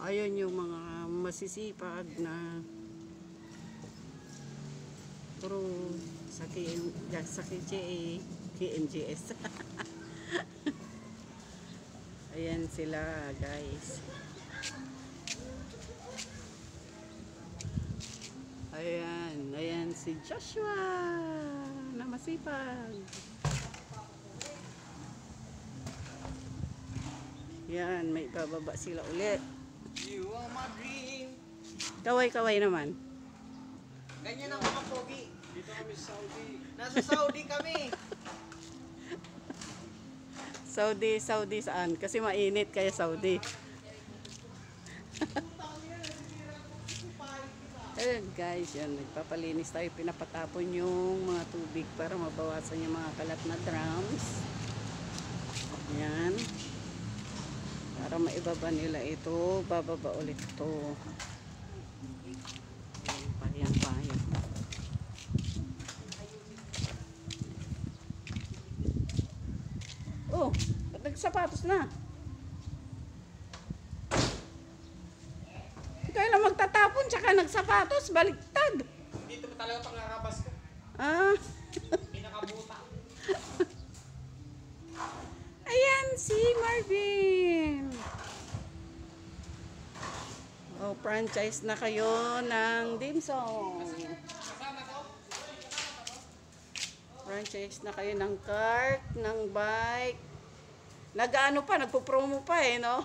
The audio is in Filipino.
Ayun yung mga masisipag na puro sa KMGS. Ayan sila guys. Ayan si Joshua na masipag. Yan, may bababa sila ulit. You are my dream. Kaway-kaway naman. Ganyan ang mga pogi. Dito kami sa Saudi. Nasa Saudi kami. Saudi saan? Kasi mainit kaya Saudi. Ayun guys, yan, nagpapalinis tayo. Pinapatapon yung mga tubig para mabawasan yung mga kalat na drums. Yan. Para maibaba nila ito, bababa ulit ito. Yan, payan. Oh, nagsapatos na. Kailan magtatapon tsaka nagsapatos, baliktad. Dito mo talaga pangarabas ko. Ah. Pinakabuta. Ayan si Marvin. Oh, franchise na kayo ng dim sum. Franchise na kayo ng cart, ng bike. Nag-ano pa, nagpo-promo pa eh, no?